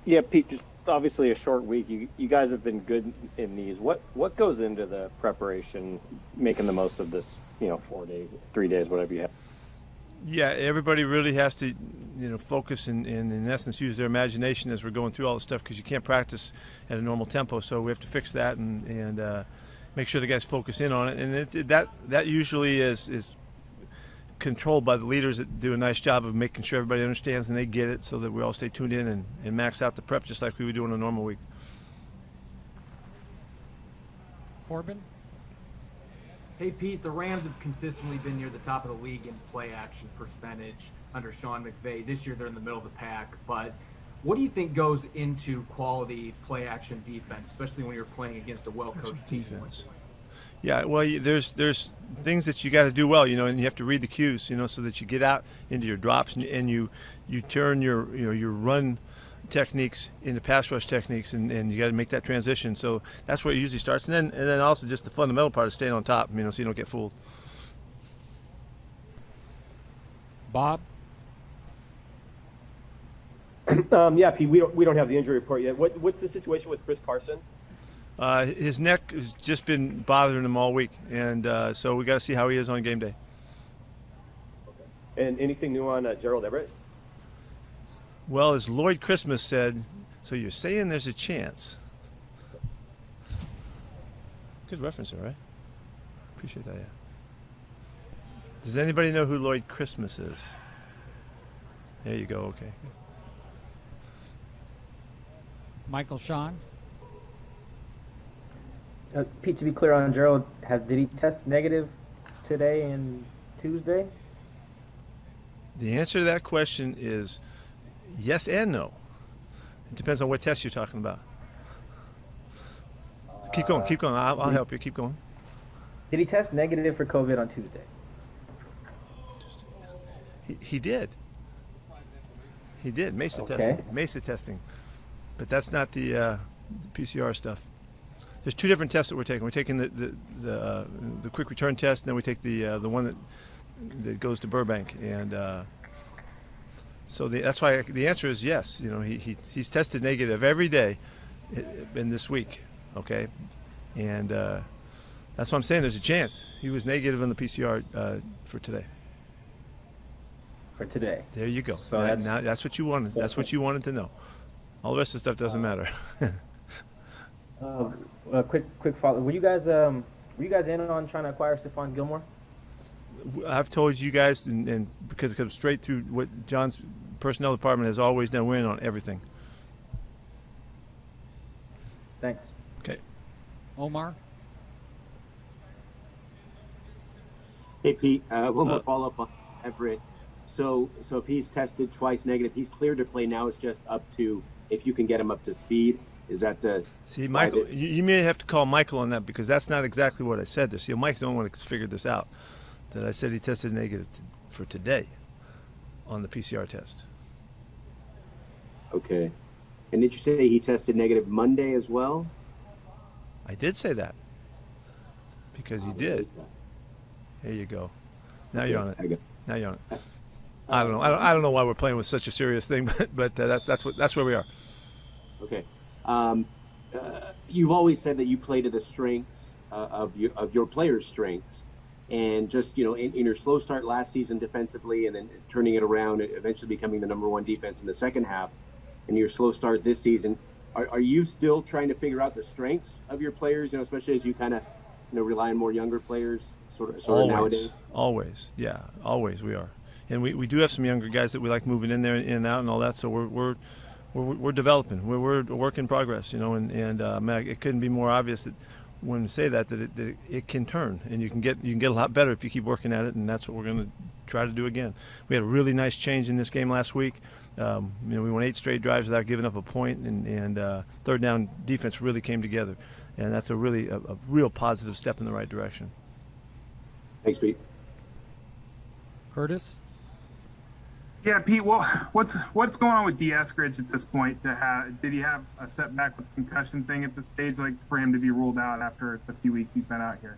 Yeah, Pete, just obviously a short week. You guys have been good in these. What goes into the preparation, making the most of this, 4 days, 3 days, whatever you have? Yeah, everybody really has to, focus and in essence use their imagination as we're going through all this stuff, because you can't practice at a normal tempo. So we have to fix that and make sure the guys focus in on it. And that usually is controlled by the leaders that do a nice job of making sure everybody understands and they get it, so that we all stay tuned in and max out the prep just like we would do on a normal week. Corbin? Hey, Pete, the Rams have consistently been near the top of the league in play action percentage under Sean McVay. This year they're in the middle of the pack, but what do you think goes into quality play action defense, especially when you're playing against a well-coached defense? Yeah, well, there's things that you got to do well, and you have to read the cues, so that you get out into your drops and you turn your run techniques into pass rush techniques, and you got to make that transition. So that's where it usually starts, and then also just the fundamental part is staying on top, so you don't get fooled. Bob? Yeah, Pete, we don't have the injury report yet. What's the situation with Chris Carson? His neck has just been bothering him all week, and so we got to see how he is on game day. Okay. And anything new on Gerald Everett? Well, as Lloyd Christmas said, so you're saying there's a chance. Good reference there, right? Appreciate that, yeah. Does anybody know who Lloyd Christmas is? There you go, okay. Michael Sean? Pete, to be clear on Gerald, did he test negative today and Tuesday? The answer to that question is yes and no. It depends on what test you're talking about. Keep going. I'll help you. Keep going. Did he test negative for COVID on Tuesday? He did. He did. Mesa testing. But that's not the PCR stuff. There's two different tests that we're taking. We're taking the quick return test, and then we take the one that goes to Burbank, and so that's why the answer is yes. He's tested negative every day in this week, okay, and that's what I'm saying. There's a chance he was negative on the PCR for today. For today. There you go. So that's what you wanted. That's what you wanted to know. All the rest of the stuff doesn't matter. Quick follow. Were you guys in on trying to acquire Stephon Gilmore? I've told you guys, and because it comes straight through what John's personnel department has always done, we're in on everything. Thanks. Okay. Omar? Hey, Pete, one more follow-up on Everett. So if he's tested twice negative, he's cleared to play now. It's just up to if you can get him up to speed. Is that the... See, Michael, you may have to call Michael on that, because that's not exactly what I said there. See, Mike's the only one that's figured this out, that I said he tested negative for today on the PCR test. Okay. And did you say he tested negative Monday as well? I did say that, because he did. There you go. Now you're on it. Now you're on it. I don't know. I don't know why we're playing with such a serious thing, but that's where we are. Okay. You've always said that you play to the strengths of your players' strengths, and just in your slow start last season defensively, and then turning it around, and eventually becoming the number one defense in the second half, and your slow start this season. Are you still trying to figure out the strengths of your players? Especially as you kind of rely on more younger players, sort of nowadays. Always, yeah, always we are. And we do have some younger guys that we like moving in there, in and out, and all that. So we're developing. We're a work in progress, and it couldn't be more obvious that when we say that it can turn, and you can get a lot better if you keep working at it, and that's what we're going to try to do again. We had a really nice change in this game last week. We won 8 straight drives without giving up a point, and third down defense really came together, and that's a real positive step in the right direction. Thanks, Pete. Curtis? Yeah, Pete. Well, what's going on with D. Eskridge at this point? Did he have a setback with the concussion thing at this stage, like for him to be ruled out after the few weeks he's been out here?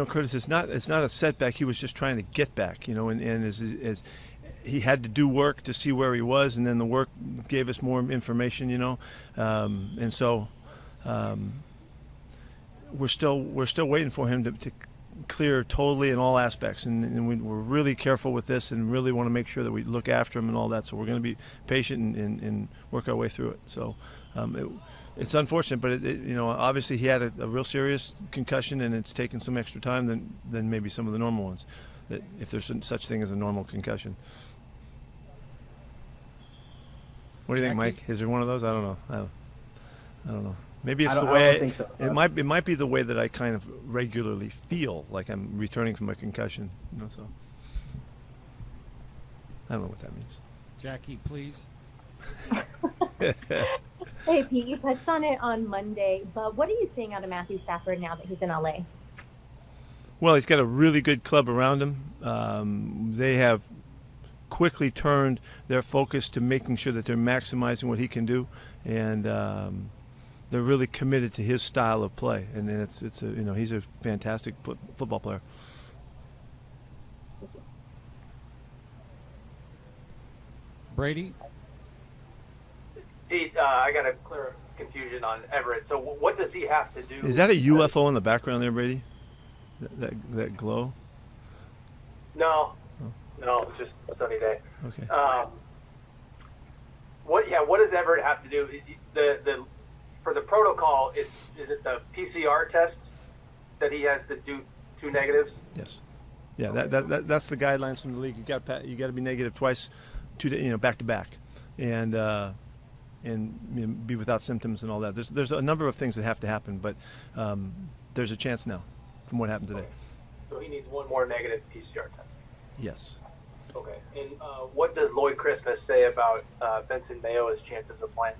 Curtis, it's not a setback. He was just trying to get back, and he had to do work to see where he was, and then the work gave us more information, and so we're still waiting for him to clear totally in all aspects, and we're really careful with this, and really want to make sure that we look after him and all that. So we're going to be patient and work our way through it. So it's unfortunate, but obviously he had a real serious concussion, and it's taken some extra time than maybe some of the normal ones, that if there's such thing as a normal concussion. What do you think, Mike? Is there one of those? I don't know. I don't know. Maybe it's the way I don't think so. it might be the way that I kind of regularly feel like I'm returning from a concussion. So I don't know what that means. Jackie, please. Hey, Pete, you touched on it on Monday, but what are you seeing out of Matthew Stafford now that he's in LA? Well, he's got a really good club around him. They have quickly turned their focus to making sure that they're maximizing what he can do, and they're really committed to his style of play. And then he's a fantastic football player. Brady? Pete, I got a clear confusion on Everett. So what does he have to do? Is that a UFO in the background there, Brady? That glow? No. No, it's just a sunny day. Okay. What does Everett have to do? For the protocol, is it the PCR tests that he has to do 2 negatives? Yes. Yeah, that's the guidelines from the league. You got to be negative twice, back to back, and be without symptoms and all that. There's a number of things that have to happen, but there's a chance now from what happened today. So he needs one more negative PCR test. Yes. Okay. And what does Lloyd Christmas say about Benson Mayo's chances of playing?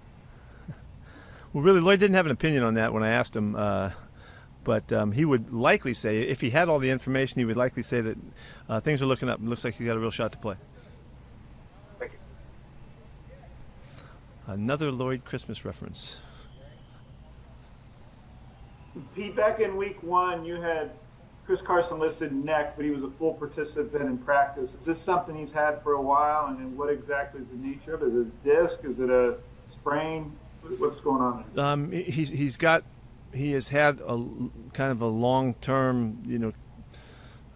Well, really, Lloyd didn't have an opinion on that when I asked him, but he would likely say, if he had all the information, he would likely say that things are looking up. It looks like he's got a real shot to play. Thank you. Another Lloyd Christmas reference. Pete, back in week 1, you had Chris Carson listed neck, but he was a full participant in practice. Is this something he's had for a while, and what exactly is the nature of it? Is it a disc? Is it a sprain? What's going on there? He has had a kind of a long-term,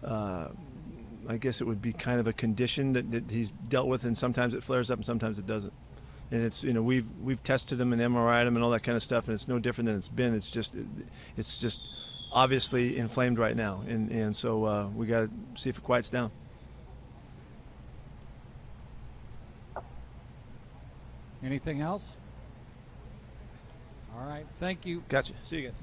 I guess it would be kind of a condition that he's dealt with, and sometimes it flares up and sometimes it doesn't. And it's we've tested him and MRI'd him and all that kind of stuff, and it's no different than it's been. It's just obviously inflamed right now, and so we got to see if it quiets down. Anything else? All right. Thank you. Gotcha. See you guys.